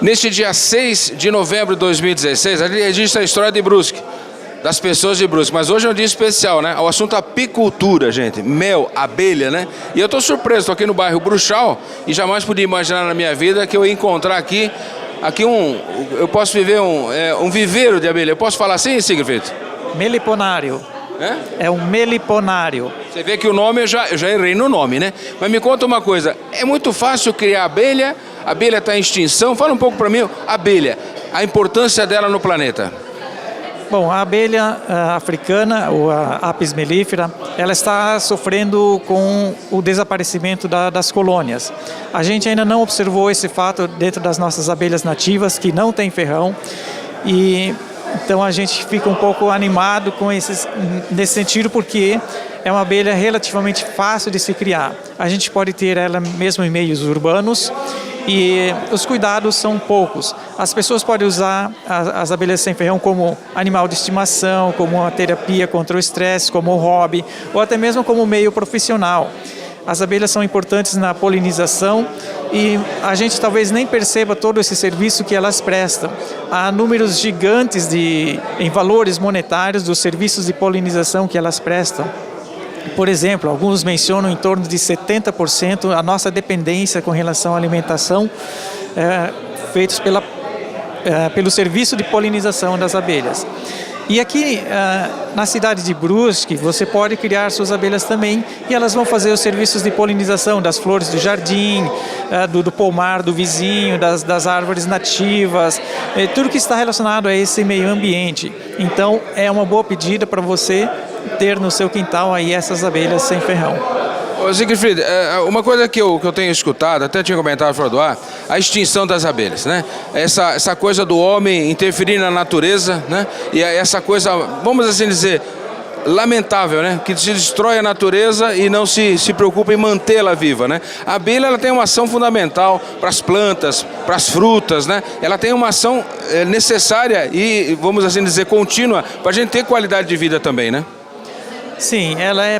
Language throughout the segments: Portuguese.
Neste dia 6 de novembro de 2016, a gente registra a história de Brusque, das pessoas de Brusque, mas hoje é um dia especial, né? O assunto apicultura, gente, mel, abelha, né? E eu estou surpreso, estou aqui no bairro Bruchal e jamais podia imaginar na minha vida que eu ia encontrar aqui eu posso viver um viveiro de abelha. Eu posso falar assim, Siegfried? Meliponário. É um meliponário. Você vê que o nome, eu já errei no nome, né? Mas me conta uma coisa, é muito fácil criar abelha, a abelha está em extinção, fala um pouco para mim, abelha, a importância dela no planeta. Bom, a abelha africana, ou a Apis mellifera, ela está sofrendo com o desaparecimento das colônias. A gente ainda não observou esse fato dentro das nossas abelhas nativas, que não tem ferrão, e então a gente fica um pouco animado nesse sentido, porque é uma abelha relativamente fácil de se criar. A gente pode ter ela mesmo em meios urbanos e os cuidados são poucos. As pessoas podem usar as abelhas sem ferrão como animal de estimação, como uma terapia contra o estresse, como hobby, ou até mesmo como meio profissional. As abelhas são importantes na polinização e a gente talvez nem perceba todo esse serviço que elas prestam. Há números gigantes em valores monetários dos serviços de polinização que elas prestam. Por exemplo, alguns mencionam em torno de 70% a nossa dependência com relação à alimentação feitos pelo serviço de polinização das abelhas. E aqui na cidade de Brusque, você pode criar suas abelhas também e elas vão fazer os serviços de polinização das flores do jardim, do pomar do vizinho, das árvores nativas, tudo que está relacionado a esse meio ambiente. Então é uma boa pedida para você ter no seu quintal aí essas abelhas sem ferrão. Ô Siegfried, uma coisa que eu tenho escutado, até tinha comentado fora do ar, a extinção das abelhas, né? Essa coisa do homem interferir na natureza, né? E essa coisa, vamos assim dizer, lamentável, né? Que se destrói a natureza e não se preocupa em mantê-la viva, né? A abelha, ela tem uma ação fundamental para as plantas, para as frutas, né? Ela tem uma ação necessária e, vamos assim dizer, contínua para a gente ter qualidade de vida também, né? Sim, ela é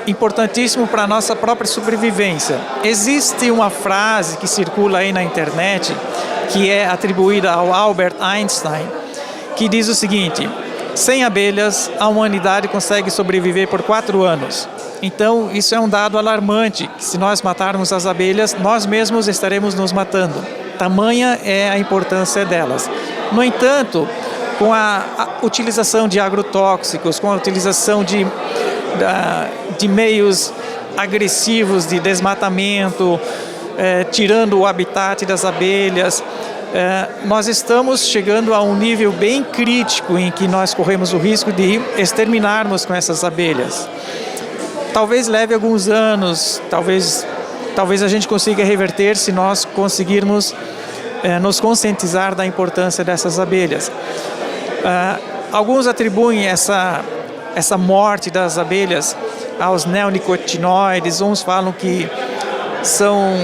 importantíssimo para a nossa própria sobrevivência. Existe uma frase que circula aí na internet, que é atribuída ao Albert Einstein, que diz o seguinte: sem abelhas, a humanidade consegue sobreviver por 4 anos. Então, isso é um dado alarmante, que se nós matarmos as abelhas, nós mesmos estaremos nos matando. Tamanha é a importância delas. No entanto, com a utilização de agrotóxicos, com a utilização de meios agressivos de desmatamento, tirando o habitat das abelhas, nós estamos chegando a um nível bem crítico em que nós corremos o risco de exterminarmos com essas abelhas. Talvez leve alguns anos, talvez a gente consiga reverter se nós conseguirmos nos conscientizar da importância dessas abelhas. Alguns atribuem essa morte das abelhas aos neonicotinoides, uns falam que são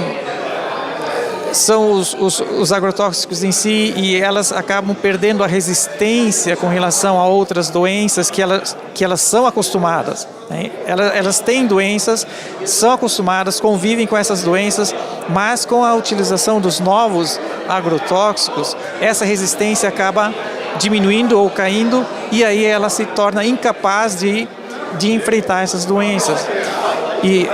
os agrotóxicos em si, e elas acabam perdendo a resistência com relação a outras doenças que elas são acostumadas, né? Elas têm doenças, são acostumadas, convivem com essas doenças, mas com a utilização dos novos agrotóxicos, essa resistência acaba diminuindo ou caindo, e aí ela se torna incapaz de enfrentar essas doenças. E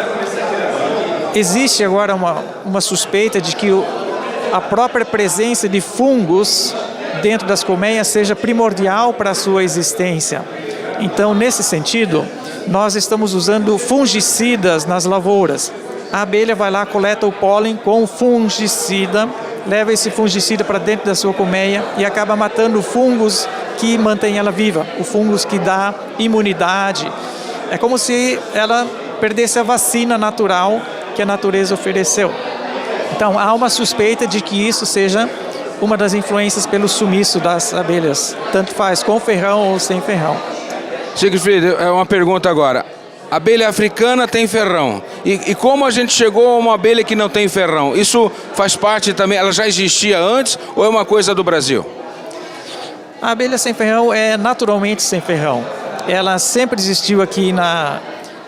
existe agora uma suspeita de que a própria presença de fungos dentro das colmeias seja primordial para a sua existência. Então, nesse sentido, nós estamos usando fungicidas nas lavouras. A abelha vai lá, coleta o pólen com fungicida, leva esse fungicida para dentro da sua colmeia e acaba matando fungos que mantêm ela viva, o fungos que dá imunidade. É como se ela perdesse a vacina natural que a natureza ofereceu. Então, há uma suspeita de que isso seja uma das influências pelo sumiço das abelhas, tanto faz com ferrão ou sem ferrão. Siegfried, é uma pergunta agora. A abelha africana tem ferrão. E como a gente chegou a uma abelha que não tem ferrão? Isso faz parte também, ela já existia antes ou é uma coisa do Brasil? A abelha sem ferrão é naturalmente sem ferrão. Ela sempre existiu aqui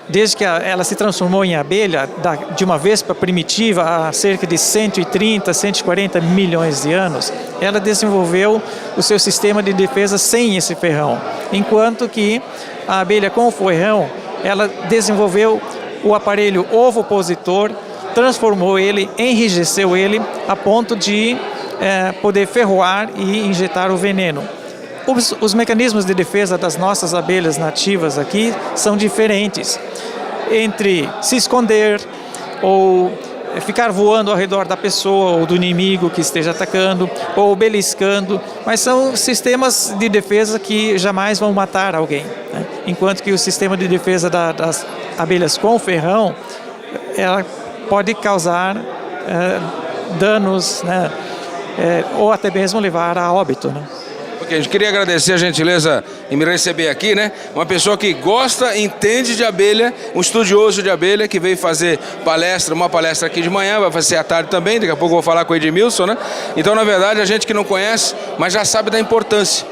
desde que ela se transformou em abelha, de uma vespa primitiva há cerca de 130, 140 milhões de anos, ela desenvolveu o seu sistema de defesa sem esse ferrão. Enquanto que a abelha com o ferrão, ela desenvolveu o aparelho ovopositor, transformou ele, enrijeceu ele, a ponto de poder ferroar e injetar o veneno. Os mecanismos de defesa das nossas abelhas nativas aqui são diferentes, entre se esconder ou ficar voando ao redor da pessoa ou do inimigo que esteja atacando, ou beliscando, mas são sistemas de defesa que jamais vão matar alguém, né? Enquanto que o sistema de defesa das abelhas com ferrão, ela pode causar danos, né? Ou até mesmo levar a óbito, né? A gente queria agradecer a gentileza em me receber aqui, né? Uma pessoa que gosta, entende de abelha, um estudioso de abelha que veio fazer uma palestra aqui de manhã, vai fazer à tarde também, daqui a pouco eu vou falar com o Edmilson, né? Então, na verdade, a gente que não conhece, mas já sabe da importância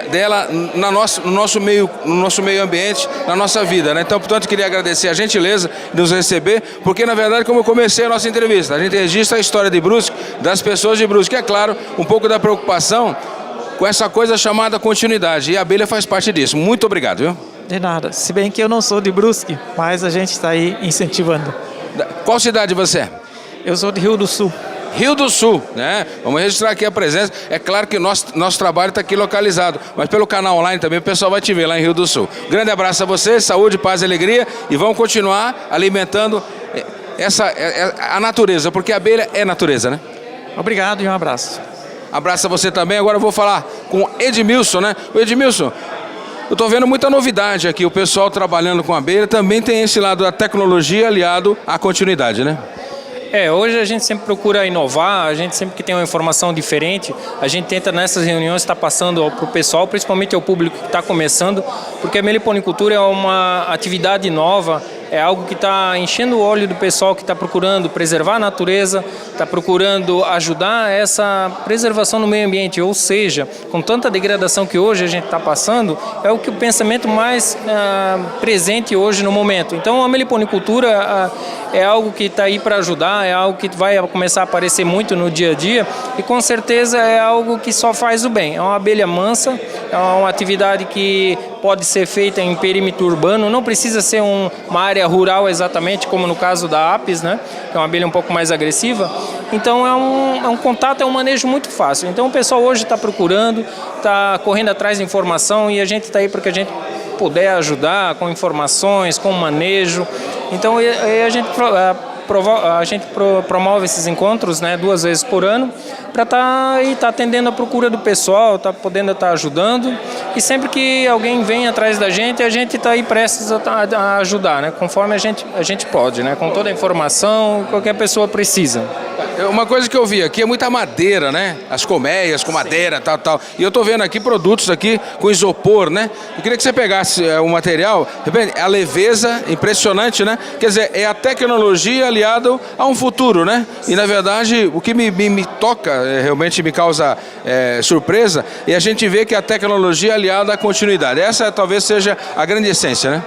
dela no nosso meio ambiente, na nossa vida, né? Então, portanto, queria agradecer a gentileza de nos receber, porque, na verdade, como eu comecei a nossa entrevista, a gente registra a história de Brusque, das pessoas de Brusque, é claro, um pouco da preocupação com essa coisa chamada continuidade, e a abelha faz parte disso. Muito obrigado, viu? De nada, se bem que eu não sou de Brusque, mas a gente está aí incentivando. Qual cidade você é? Eu sou de Rio do Sul. Rio do Sul, né? Vamos registrar aqui a presença. É claro que nosso trabalho está aqui localizado, mas pelo canal online também o pessoal vai te ver lá em Rio do Sul. Grande abraço a você, saúde, paz e alegria, e vamos continuar alimentando a natureza, porque a abelha é natureza, né? Obrigado e um abraço. Abraço a você também. Agora eu vou falar com o Edmilson, né? O Edmilson, eu estou vendo muita novidade aqui. O pessoal trabalhando com abelha também tem esse lado da tecnologia aliado à continuidade, né? Hoje a gente sempre procura inovar, a gente sempre que tem uma informação diferente, a gente tenta nessas reuniões estar passando para o pessoal, principalmente ao público que está começando, porque a meliponicultura é uma atividade nova, é algo que está enchendo o olho do pessoal que está procurando preservar a natureza, está procurando ajudar essa preservação no meio ambiente, ou seja, com tanta degradação que hoje a gente está passando, é o que o pensamento mais presente hoje no momento. Então a meliponicultura é algo que está aí para ajudar, é algo que vai começar a aparecer muito no dia a dia e com certeza é algo que só faz o bem. É uma abelha mansa, é uma atividade que pode ser feita em perímetro urbano, não precisa ser uma área rural exatamente, como no caso da Apis, né? Que é uma abelha um pouco mais agressiva. Então é um contato, é um manejo muito fácil. Então o pessoal hoje está procurando, está correndo atrás de informação e a gente está aí para que a gente puder ajudar com informações, com manejo. Então a gente promove esses encontros, né, 2 vezes por ano, para estar atendendo a procura do pessoal, podendo estar ajudando. E sempre que alguém vem atrás da gente, a gente está aí prestes a ajudar, né, conforme a gente pode, né, com toda a informação, qualquer pessoa precisa. Uma coisa que eu vi aqui é muita madeira, né? As colmeias com madeira, tal. E eu tô vendo aqui produtos aqui com isopor, né? Eu queria que você pegasse o material, a leveza, impressionante, né? Quer dizer, é a tecnologia aliada a um futuro, né? E na verdade, o que me toca, realmente me causa surpresa, é a gente ver que a tecnologia é aliada à continuidade. Essa talvez seja a grande essência, né?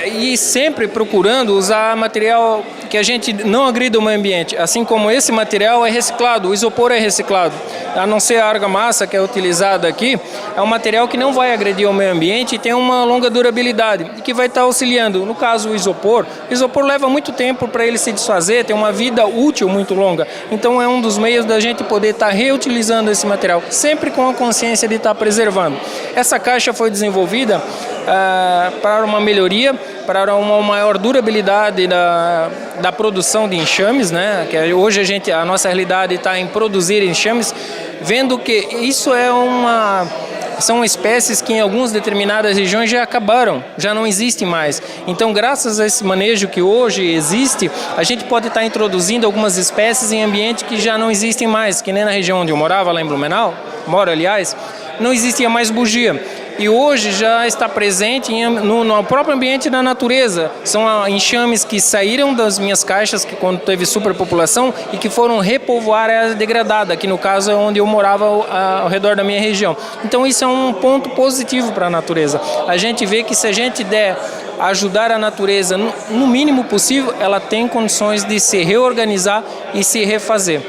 E sempre procurando usar material que a gente não agrida o meio ambiente, assim como esse material é reciclado, o isopor é reciclado, a não ser a argamassa que é utilizada aqui, é um material que não vai agredir o meio ambiente e tem uma longa durabilidade e que vai estar auxiliando. No caso o isopor leva muito tempo para ele se desfazer, tem uma vida útil muito longa, então é um dos meios da gente poder estar reutilizando esse material, sempre com a consciência de estar preservando. Essa caixa foi desenvolvida para uma melhoria, para uma maior durabilidade da produção de enxames, né? Que hoje a nossa realidade está em produzir enxames, vendo que isso são espécies que em algumas determinadas regiões já acabaram, já não existem mais. Então, graças a esse manejo que hoje existe, a gente pode estar introduzindo algumas espécies em ambientes que já não existem mais, que nem na região onde eu morava, lá em Blumenau, aliás, não existia mais bugia. E hoje já está presente no próprio ambiente da natureza. São enxames que saíram das minhas caixas, que quando teve superpopulação, e que foram repovoar a área degradada, que no caso é onde eu morava ao redor da minha região. Então isso é um ponto positivo para a natureza. A gente vê que se a gente der ajudar a natureza, no mínimo possível, ela tem condições de se reorganizar e se refazer,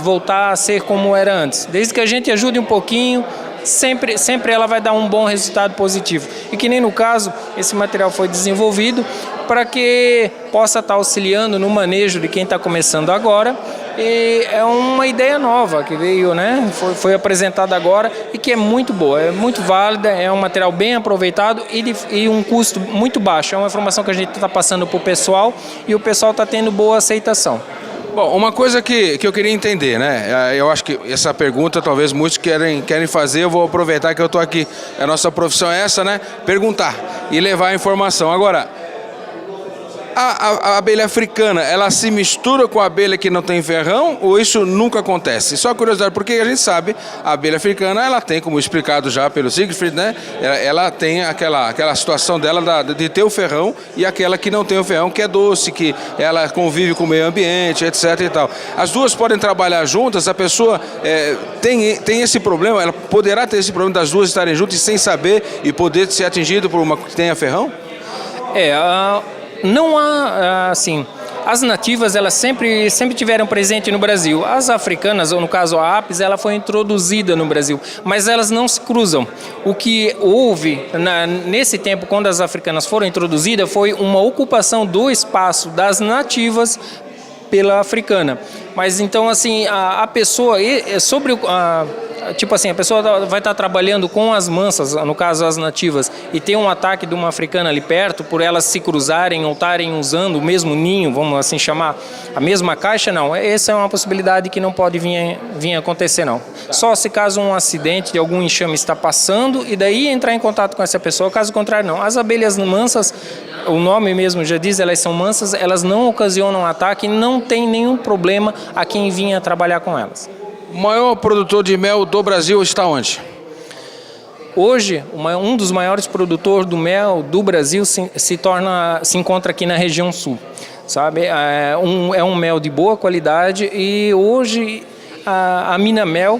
voltar a ser como era antes. Desde que a gente ajude um pouquinho, sempre ela vai dar um bom resultado positivo. E que nem no caso, esse material foi desenvolvido para que possa estar auxiliando no manejo de quem está começando agora. E é uma ideia nova que veio, né? Foi apresentada agora e que é muito boa, é muito válida, é um material bem aproveitado e um custo muito baixo. É uma informação que a gente está passando para o pessoal e o pessoal está tendo boa aceitação. Bom, uma coisa que eu queria entender, né? Eu acho que essa pergunta talvez muitos querem fazer, eu vou aproveitar que eu estou aqui. A nossa profissão é essa, né? Perguntar e levar a informação. Agora, a abelha africana, ela se mistura com a abelha que não tem ferrão ou isso nunca acontece? Só curiosidade, porque a gente sabe, a abelha africana, ela tem, como explicado já pelo Siegfried, né? Ela tem aquela situação dela de ter o ferrão e aquela que não tem o ferrão, que é doce, que ela convive com o meio ambiente, etc. e tal. As duas podem trabalhar juntas, a pessoa tem esse problema, ela poderá ter esse problema das duas estarem juntas sem saber e poder ser atingido por uma que tenha ferrão? Não há, assim, as nativas elas sempre tiveram presente no Brasil. As africanas, ou no caso a apis, ela foi introduzida no Brasil, mas elas não se cruzam. O que houve nesse tempo, quando as africanas foram introduzidas, foi uma ocupação do espaço das nativas pela africana. Mas então, assim, a pessoa, tipo assim, a pessoa vai estar trabalhando com as mansas, no caso as nativas, e tem um ataque de uma africana ali perto, por elas se cruzarem ou estarem usando o mesmo ninho, vamos assim chamar, a mesma caixa, não. Essa é uma possibilidade que não pode vir acontecer, não. Só se caso um acidente de algum enxame está passando e daí entrar em contato com essa pessoa, caso contrário, não. As abelhas mansas, o nome mesmo já diz, elas são mansas, elas não ocasionam ataque, não tem nenhum problema a quem vinha trabalhar com elas. O maior produtor de mel do Brasil está onde? Hoje, um dos maiores produtores do mel do Brasil se encontra aqui na região sul, sabe? É um mel de boa qualidade e hoje a Minamel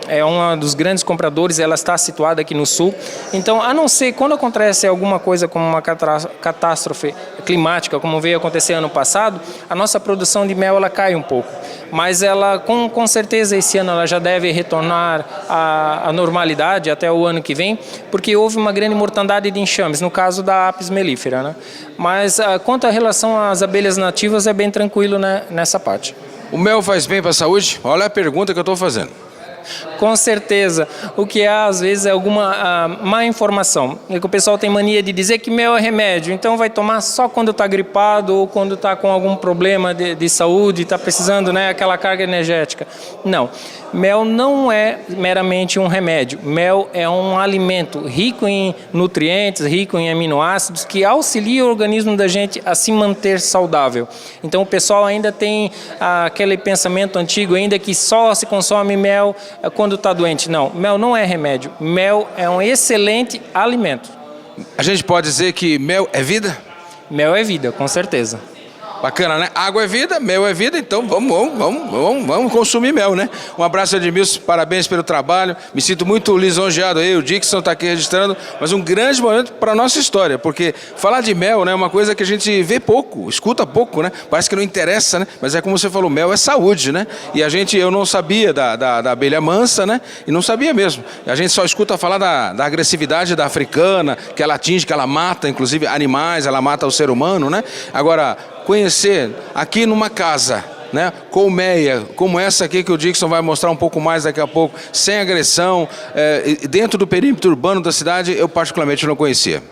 é um dos grandes compradores, ela está situada aqui no sul. Então, a não ser quando acontece alguma coisa como uma catástrofe climática, como veio acontecer ano passado, a nossa produção de mel ela cai um pouco. Mas ela, com certeza, esse ano ela já deve retornar à normalidade até o ano que vem, porque houve uma grande mortandade de enxames, no caso da Apis mellifera, né? Mas quanto à relação às abelhas nativas, é bem tranquilo, né, nessa parte. O mel faz bem para a saúde? Olha a pergunta que eu estou fazendo. Com certeza. O que há, às vezes, é alguma má informação. É que o pessoal tem mania de dizer que mel é remédio, então vai tomar só quando está gripado ou quando está com algum problema de saúde, está precisando, né, aquela carga energética. Não. Mel não é meramente um remédio. Mel é um alimento rico em nutrientes, rico em aminoácidos, que auxilia o organismo da gente a se manter saudável. Então o pessoal ainda tem aquele pensamento antigo, ainda que só se consome mel quando está doente. Não, mel não é remédio. Mel é um excelente alimento. A gente pode dizer que mel é vida? Mel é vida, com certeza. Bacana, né? Água é vida, mel é vida, então vamos consumir mel, né? Um abraço, Edmilson, parabéns pelo trabalho, me sinto muito lisonjeado aí, o Dixon está aqui registrando, mas um grande momento para a nossa história, porque falar de mel, né, é uma coisa que a gente vê pouco, escuta pouco, né? Parece que não interessa, né? Mas é como você falou, mel é saúde, né? E eu não sabia da abelha mansa, né? E não sabia mesmo. A gente só escuta falar da agressividade da africana, que ela atinge, que ela mata, inclusive, animais, ela mata o ser humano, né? Agora, conhecer aqui numa casa, né, colmeia, como essa aqui que o Dixon vai mostrar um pouco mais daqui a pouco, sem agressão, dentro do perímetro urbano da cidade, eu particularmente não conhecia.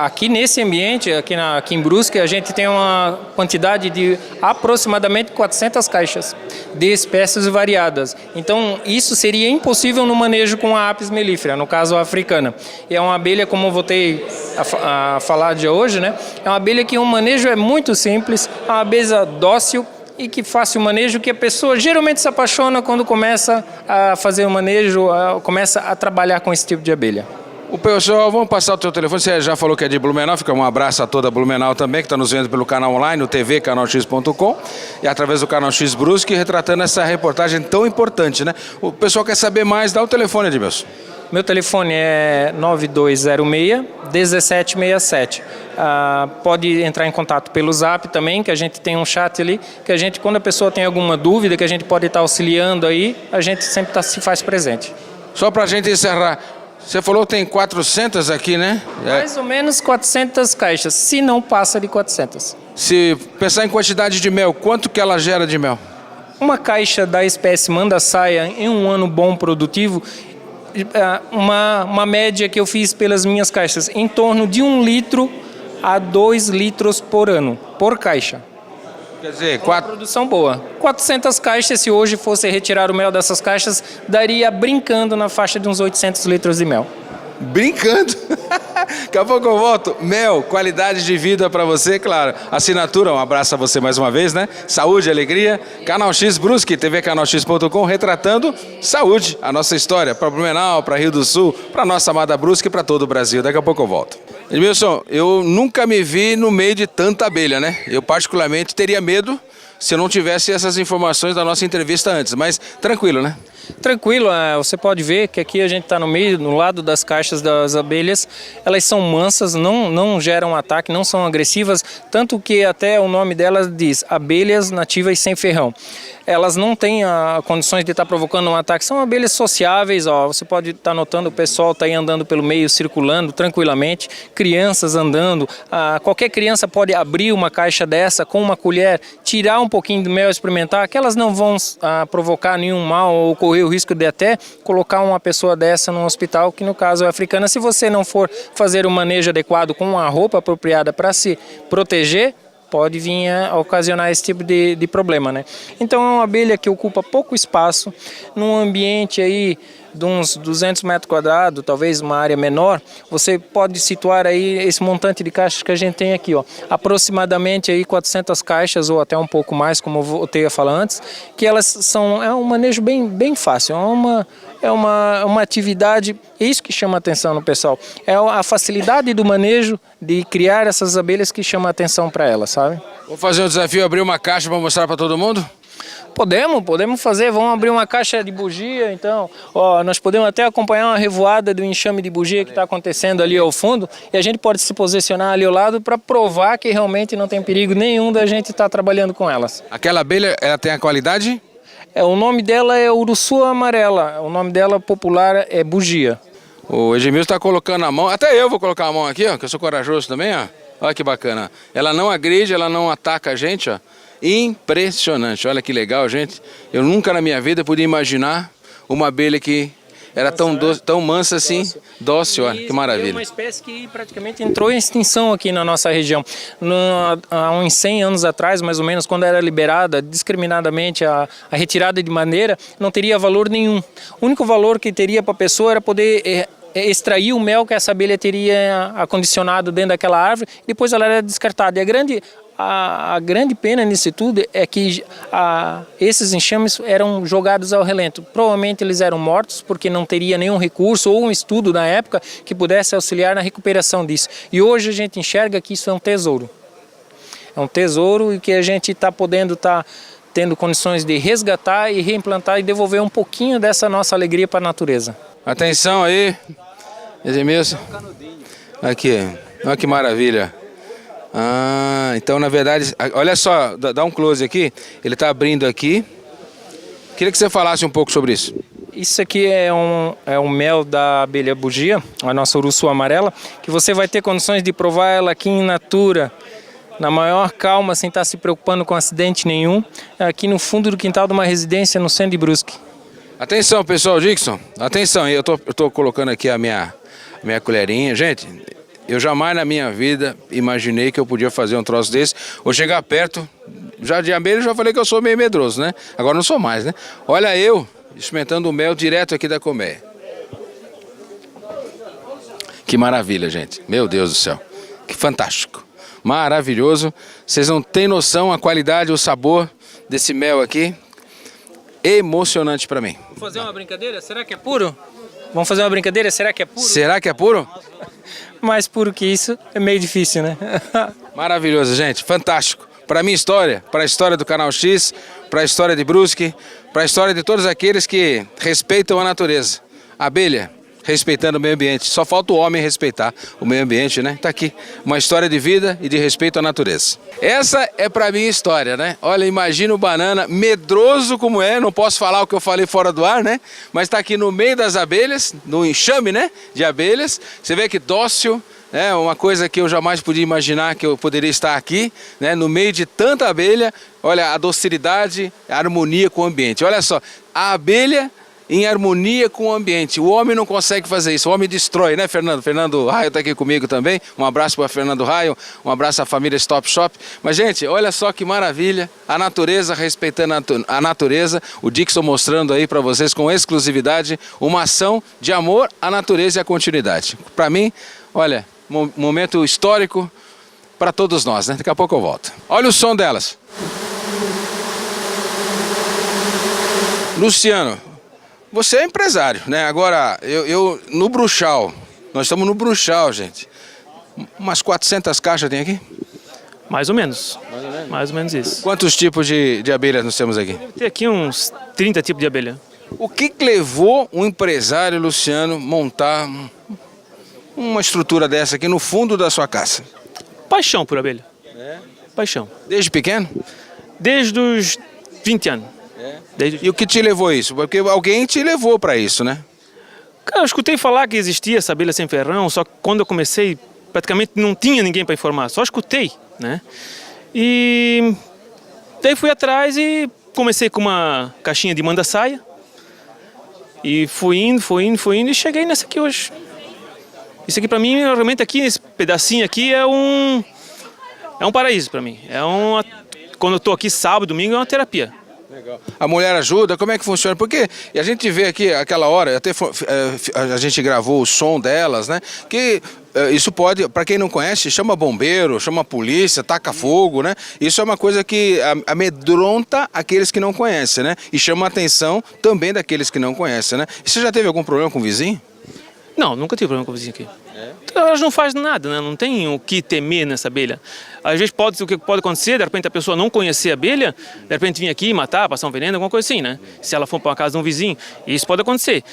Aqui nesse ambiente, aqui em Brusque, a gente tem uma quantidade de aproximadamente 400 caixas de espécies variadas. Então, isso seria impossível no manejo com a Apis mellifera, no caso a africana. E é uma abelha, como eu voltei a falar de hoje, né? É uma abelha que o manejo é muito simples, é uma abelha dócil e que faz o manejo, que a pessoa geralmente se apaixona quando começa a fazer o manejo, começa a trabalhar com esse tipo de abelha. O pessoal, vamos passar o teu telefone, você já falou que é de Blumenau, fica um abraço a toda Blumenau também, que está nos vendo pelo canal online, o tvcanalx.com, e através do Canal X Brusque, retratando essa reportagem tão importante, né? O pessoal quer saber mais, dá o telefone, Edmilson. Meu telefone é 9206-1767. Pode entrar em contato pelo Zap também, que a gente tem um chat ali, que a gente, quando a pessoa tem alguma dúvida, que a gente pode estar auxiliando aí, a gente sempre se faz presente. Só para a gente encerrar, você falou que tem 400 aqui, né? Mais ou menos 400 caixas, se não passa de 400. Se pensar em quantidade de mel, quanto que ela gera de mel? Uma caixa da espécie manda-saia em um ano bom produtivo, uma média que eu fiz pelas minhas caixas, em torno de 1 litro a 2 litros por ano, por caixa. Quer dizer, Produção boa. 400 caixas, se hoje fosse retirar o mel dessas caixas, daria brincando na faixa de uns 800 litros de mel. Brincando. Daqui a pouco eu volto. Mel, qualidade de vida para você, claro. Assinatura, um abraço a você mais uma vez, né? Saúde, alegria. Canal X Brusque, tvcanalx.com, retratando saúde, a nossa história, para Blumenau, para Rio do Sul, para nossa amada Brusque e para todo o Brasil. Daqui a pouco eu volto. Edmilson, eu nunca me vi no meio de tanta abelha, né? Eu particularmente teria medo se eu não tivesse essas informações da nossa entrevista antes, mas tranquilo, né? Tranquilo, você pode ver que aqui a gente está no meio, no lado das caixas das abelhas, elas são mansas, não geram ataque, não são agressivas, tanto que até o nome delas diz abelhas nativas sem ferrão. Elas não têm condições de estar provocando um ataque, são abelhas sociáveis, ó, você pode estar notando o pessoal está aí andando pelo meio, circulando tranquilamente, crianças andando, qualquer criança pode abrir uma caixa dessa com uma colher, tirar um pouquinho do mel e experimentar, que elas não vão provocar nenhum mal ou correr o risco de até colocar uma pessoa dessa no hospital, que no caso é africana. Se você não for fazer o manejo adequado com uma roupa apropriada para se proteger, pode vir a ocasionar esse tipo de problema, né? Então é uma abelha que ocupa pouco espaço, num ambiente aí de uns 200 metros quadrados, talvez uma área menor, você pode situar aí esse montante de caixas que a gente tem aqui, ó, aproximadamente aí 400 caixas ou até um pouco mais, como eu voltei a falar antes, que elas são, é um manejo bem fácil, é uma atividade, é isso que chama a atenção no pessoal, é a facilidade do manejo de criar essas abelhas que chama a atenção para elas, sabe? Vou fazer um desafio, abrir uma caixa para mostrar para todo mundo? Podemos fazer, vamos abrir uma caixa de bugia, então, ó, nós podemos até acompanhar uma revoada do enxame de bugia que está acontecendo ali ao fundo, e a gente pode se posicionar ali ao lado para provar que realmente não tem perigo nenhum da gente estar trabalhando com elas. Aquela abelha, ela tem a qualidade? O nome dela é uruçu amarela, o nome dela popular é bugia. O Edmilson está colocando a mão, até eu vou colocar a mão aqui, ó, que eu sou corajoso também, ó. Olha que bacana. Ela não agride, ela não ataca a gente, ó. Impressionante, olha que legal, gente. Eu nunca na minha vida podia imaginar uma abelha que era tão doce, tão mansa assim, dócil, olha, que maravilha. É uma espécie que praticamente entrou em extinção aqui na nossa região. Há uns 100 anos atrás, mais ou menos, quando era liberada discriminadamente a retirada de madeira, não teria valor nenhum. O único valor que teria para a pessoa era poder extrair o mel que essa abelha teria acondicionado dentro daquela árvore, e depois ela era descartada. E a grande pena nisso tudo é que esses enxames eram jogados ao relento. Provavelmente eles eram mortos porque não teria nenhum recurso ou um estudo na época que pudesse auxiliar na recuperação disso. E hoje a gente enxerga que isso é um tesouro. É um tesouro e que a gente está podendo tendo condições de resgatar e reimplantar e devolver um pouquinho dessa nossa alegria para a natureza. Atenção aí, Edmilson. Aqui, olha que maravilha. Então na verdade, olha só, dá um close aqui, ele está abrindo aqui. Queria que você falasse um pouco sobre isso. Isso aqui é um mel da abelha bugia, a nossa uruçu amarela, que você vai ter condições de provar ela aqui em natura, na maior calma, sem estar se preocupando com acidente nenhum, aqui no fundo do quintal de uma residência no centro de Brusque. Atenção, pessoal, Dixon, atenção, eu tô colocando aqui a minha colherinha. Gente, eu jamais na minha vida imaginei que eu podia fazer um troço desse, ou chegar perto, já de abelha eu já falei que eu sou meio medroso, né? Agora não sou mais, né? Olha eu experimentando o mel direto aqui da colmeia. Que maravilha, gente, meu Deus do céu, que fantástico, maravilhoso. Vocês não têm noção a qualidade, o sabor desse mel aqui, emocionante para mim. Vamos fazer uma brincadeira? Será que é puro? Vamos fazer uma brincadeira? Será que é puro? Será que é puro? Mais puro que isso é meio difícil, né? Maravilhoso, gente, fantástico. Para a minha história, para a história do Canal X, para a história de Brusque, para a história de todos aqueles que respeitam a natureza. Abelha, respeitando o meio ambiente. Só falta o homem respeitar o meio ambiente, né? Tá aqui, uma história de vida e de respeito à natureza. Essa é pra mim a história, né? Olha, imagina o banana, medroso como é, não posso falar o que eu falei fora do ar, né? Mas tá aqui no meio das abelhas, no enxame, né? De abelhas. Você vê que dócil, né? Uma coisa que eu jamais podia imaginar que eu poderia estar aqui, né? No meio de tanta abelha. Olha a docilidade, a harmonia com o ambiente. Olha só, a abelha em harmonia com o ambiente. O homem não consegue fazer isso, o homem destrói, né, Fernando? Fernando Raio está aqui comigo também. Um abraço para Fernando Raio, um abraço à família Stop Shop. Mas, gente, olha só que maravilha, a natureza respeitando a natureza. O Dixon mostrando aí para vocês com exclusividade uma ação de amor à natureza e à continuidade. Para mim, olha, momento histórico para todos nós, né? Daqui a pouco eu volto. Olha o som delas. Luciano, você é empresário, né? Agora, eu no Bruchal, nós estamos no Bruchal, gente. Umas 400 caixas tem aqui? Mais ou menos. Mais ou menos isso. Quantos tipos de abelhas nós temos aqui? Tem aqui uns 30 tipos de abelha. O que levou um empresário, Luciano, montar uma estrutura dessa aqui no fundo da sua casa? Paixão por abelha. Paixão. Desde pequeno? Desde os 20 anos. E o que te levou a isso? Porque alguém te levou para isso, né? Cara, eu escutei falar que existia essa abelha sem ferrão, só que quando eu comecei, praticamente não tinha ninguém para informar, só escutei, né? E daí fui atrás e comecei com uma caixinha de manda-saia. E fui indo e cheguei nessa aqui hoje. Isso aqui para mim, realmente aqui, esse pedacinho aqui é um paraíso para mim. Quando eu tô aqui sábado, domingo, é uma terapia. Legal. A mulher ajuda? Como é que funciona? Porque a gente vê aqui, aquela hora, até a gente gravou o som delas, né? Que isso pode, para quem não conhece, chama bombeiro, chama polícia, taca fogo, né? Isso é uma coisa que amedronta aqueles que não conhecem, né? E chama a atenção também daqueles que não conhecem, né? E você já teve algum problema com o vizinho? Não, nunca tive problema com o vizinho aqui. Elas não fazem nada, né? Não tem o que temer nessa abelha. Às vezes o que pode acontecer, de repente a pessoa não conhecer a abelha, de repente vir aqui matar, passar um veneno, alguma coisa assim, né? Se ela for para uma casa de um vizinho, isso pode acontecer.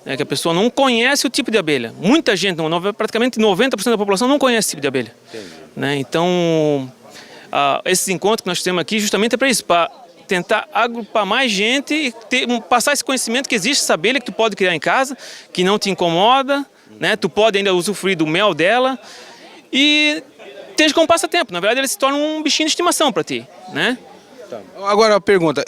É que a pessoa não conhece o tipo de abelha. Muita gente, praticamente 90% da população não conhece esse tipo de abelha. Né? Então, esses encontros que nós temos aqui justamente é para isso, para tentar agrupar mais gente e passar esse conhecimento que existe essa abelha que tu pode criar em casa, que não te incomoda, né? Tu pode ainda usufruir do mel dela e ter como passatempo. Na verdade, ele se torna um bichinho de estimação para ti, né? Agora a pergunta,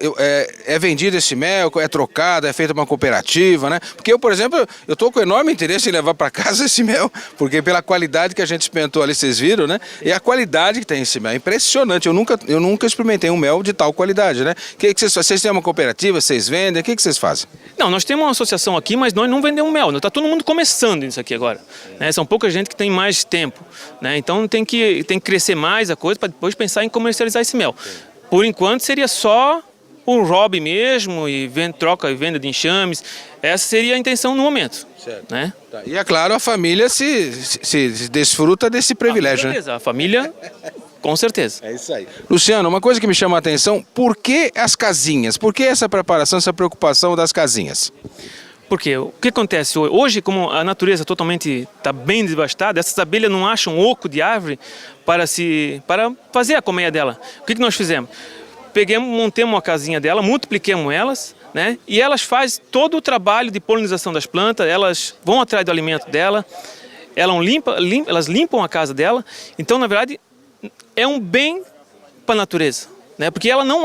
é vendido esse mel, é trocado, é feito uma cooperativa, né? Porque eu, por exemplo, eu estou com enorme interesse em levar para casa esse mel, porque pela qualidade que a gente experimentou ali, vocês viram, né? E a qualidade que tem esse mel é impressionante, eu nunca experimentei um mel de tal qualidade, né? Vocês têm uma cooperativa, vocês vendem, o que vocês fazem? Não, nós temos uma associação aqui, mas nós não vendemos mel, está todo mundo começando isso aqui agora, né? São pouca gente que tem mais tempo, né? Então tem que crescer mais a coisa para depois pensar em comercializar esse mel. Por enquanto seria só o hobby mesmo, e troca e venda de enxames. Essa seria a intenção no momento. Certo. Né? Tá. E é claro, a família se desfruta desse privilégio, com certeza, né? A família, com certeza. É isso aí. Luciano, uma coisa que me chama a atenção, por que as casinhas? Por que essa preparação, essa preocupação das casinhas? Porque o que acontece hoje, como a natureza totalmente está bem devastada, essas abelhas não acham oco de árvore para fazer a colmeia dela. O que nós fizemos? Montamos uma casinha dela, multiplicamos elas, né? E elas fazem todo o trabalho de polinização das plantas, elas vão atrás do alimento dela, elas limpam a casa dela. Então, na verdade, é um bem para a natureza. Né? Porque ela não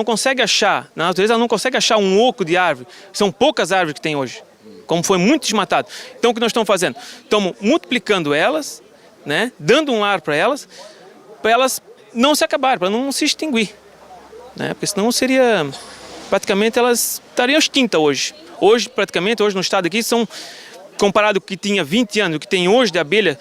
consegue achar, na natureza ela não consegue achar um oco de árvore. São poucas árvores que tem hoje, como foi muito desmatado. Então o que nós estamos fazendo? Estamos multiplicando elas, né? Dando um lar para elas não se acabarem, para não se extinguir. Né? Porque senão praticamente elas estariam extintas hoje. Hoje no estado aqui, comparado com o que tinha 20 anos, o que tem hoje de abelha,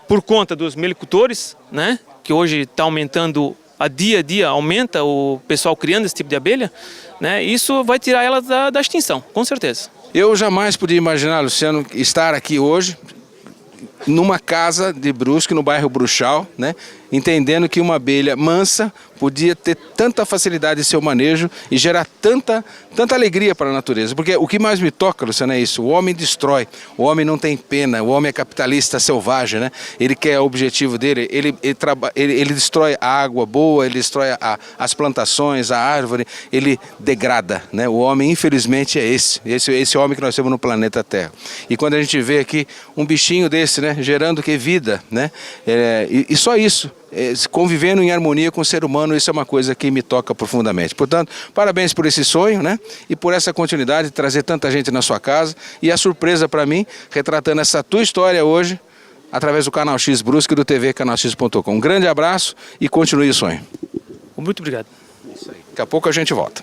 por conta dos melicultores, né? Que hoje está aumentando a dia aumenta o pessoal criando esse tipo de abelha, né? Isso vai tirar ela da extinção, com certeza. Eu jamais podia imaginar, Luciano, estar aqui hoje numa casa de Brusque, no bairro Bruchal, né? entendendo que uma abelha mansa podia ter tanta facilidade em seu manejo e gerar tanta alegria para a natureza. Porque o que mais me toca, Luciano, é isso: o homem destrói, o homem não tem pena, o homem é capitalista selvagem, né? Ele quer o objetivo dele, ele destrói a água boa, ele destrói as plantações, a árvore, ele degrada, né? O homem, infelizmente, é esse homem que nós temos no planeta Terra. E quando a gente vê aqui um bichinho desse, né, gerando que vida, né? E só isso, convivendo em harmonia com o ser humano, isso é uma coisa que me toca profundamente. Portanto, parabéns por esse sonho, né? E por essa continuidade de trazer tanta gente na sua casa, e a surpresa para mim, retratando essa tua história hoje, através do Canal X Brusque e do tvcanalx.com. Um grande abraço e continue o sonho. Muito obrigado. Daqui a pouco a gente volta.